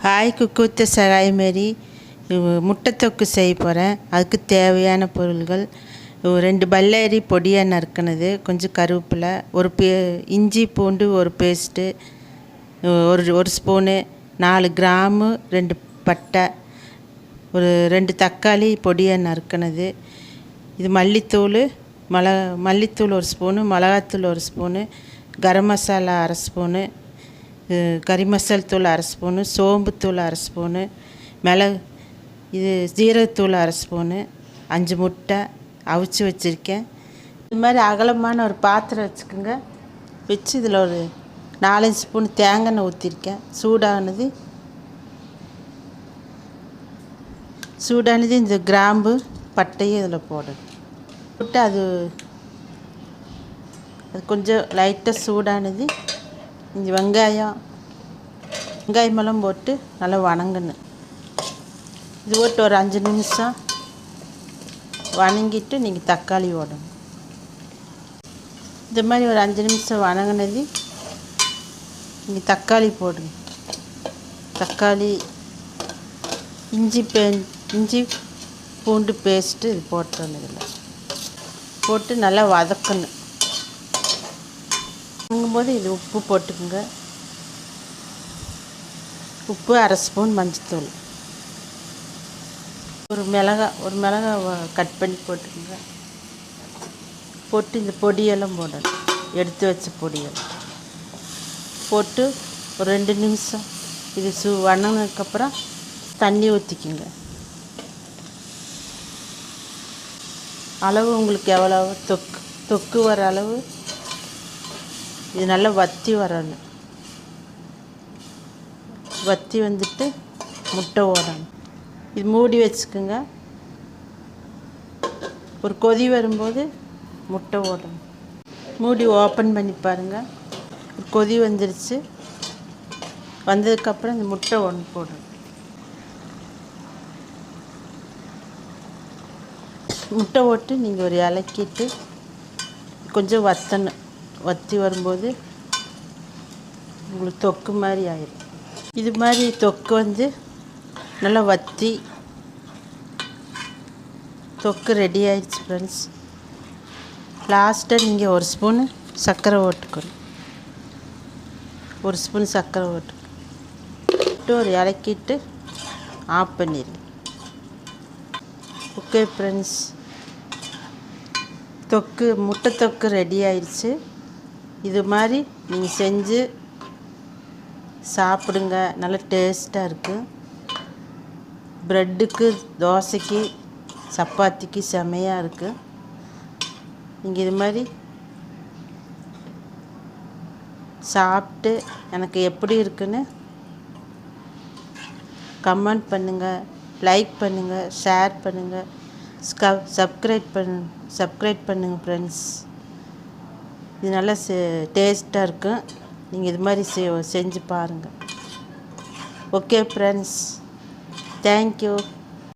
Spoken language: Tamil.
ஹாய் குக்கூத்த சகாய் மாரி முட்டை தொக்கு செய்ய போகிறேன். அதுக்கு தேவையான பொருள்கள் 2 பல்லாரி பொடியாக நறுக்கினது, கொஞ்சம் கருவேப்பிலை, இஞ்சி பூண்டு ஒரு பேஸ்ட்டு, ஒரு ஸ்பூனு, 4 கிராம்பு, 2 பட்டை, 2 தக்காளி பொடியாக நறுக்கினது. இது மல்லித்தூள் ஒரு ஸ்பூனு, மிளகாத்தூள் ஒரு ஸ்பூனு, கரம் மசாலா அரை ஸ்பூனு, கறி மசால் தூள் அரை ஸ்பூனு, சோம்புத்தூள் அரை ஸ்பூனு, ஜீரகத்தூள் அரை ஸ்பூனு, 5 முட்டை அவிச்சு வச்சுருக்கேன். இது மாதிரி அகலமான ஒரு பாத்திரம் வச்சுக்கோங்க. வச்சு இதில் ஒரு 4-5 ஸ்பூன் தேங்காய் எண்ணெய் ஊற்றிருக்கேன். சூடானது இந்த கிராம்பு பட்டையும் இதில் போட்டு அது கொஞ்சம் லைட்டாக சூடானது இந்த வெங்காயமெல்லாம் போட்டு நல்லா வணங்கணும். இது போட்டு ஒரு 5 நிமிஷம் வணங்கிட்டு நீங்கள் தக்காளி போடணும். இந்த மாதிரி ஒரு 5 நிமிஷம் வணங்கினது நீங்கள் தக்காளி போடுங்க. தக்காளி, இஞ்சி பூண்டு பேஸ்ட்டு இது போட்டுறணும். இதில் போட்டு நல்லா வதக்கணும். வதங்கும்போது இது உப்பு போட்டுக்குங்க. உப்பு அரை ஸ்பூன், மஞ்சத்தூள், ஒரு மிளகாய் கட் பண்ணி போட்டுக்குங்க. போட்டு இந்த பொடியெல்லாம் போடணும். எடுத்து வச்ச பொடியெல்லாம் போட்டு ஒரு 2 நிமிஷம் இது வணங்கினதுக்கப்புறம் தண்ணி ஊற்றிக்குங்க. அளவு உங்களுக்கு எவ்வளோ தொக்கு வர அளவு இது நல்லா வற்றி வரணும். வற்றி வந்துட்டு முட்டை ஓடணும். இது மூடி வச்சுக்கோங்க. ஒரு கொதி வரும்போது முட்டை ஓடணும். மூடி ஓப்பன் பண்ணி பாருங்கள். ஒரு கொதி வந்துடுச்சு. வந்ததுக்கப்புறம் இந்த முட்டை ஒன்று போடணும். முட்டை போட்டு நீங்கள் ஒரு இலக்கிட்டு கொஞ்சம் வற்றி வரும்போது உங்களுக்கு தொக்கு மாதிரி ஆயிடும். இது மாதிரி தொக்கு நல்லா வற்றி தொக்கு ரெடி ஆயிடுச்சு ஃப்ரெண்ட்ஸ். லாஸ்ட்டாக நீங்கள் ஒரு ஸ்பூனு சர்க்கரை ஓட்டுக்கணும். ஒரு ஸ்பூன் சர்க்கரை ஓட்டு ஒரு இலக்கிட்டு ஆஃப் பண்ணிடுங்க. ஓகே ஃப்ரெண்ட்ஸ், முட்டை தொக்கு ரெடி ஆயிடுச்சு. இது மாதிரி நீங்கள் செஞ்சு சாப்பிடுங்க. நல்லா டேஸ்ட்டாக இருக்குது. ப்ரெட்டுக்கு, தோசைக்கு, சப்பாத்திக்கு செமையாக இருக்குது. நீங்கள் இது மாதிரி சாப்பிட்டு எனக்கு எப்படி இருக்குன்னு கமெண்ட் பண்ணுங்கள், லைக் பண்ணுங்கள், ஷேர் பண்ணுங்கள், சப்ஸ்கிரைப் பண்ணுங்கள் ஃப்ரெண்ட்ஸ். இது நல்லா டேஸ்ட்டாக இருக்கும். நீங்கள் இது மாதிரி செஞ்சு பாருங்கள். Okay friends, thank you.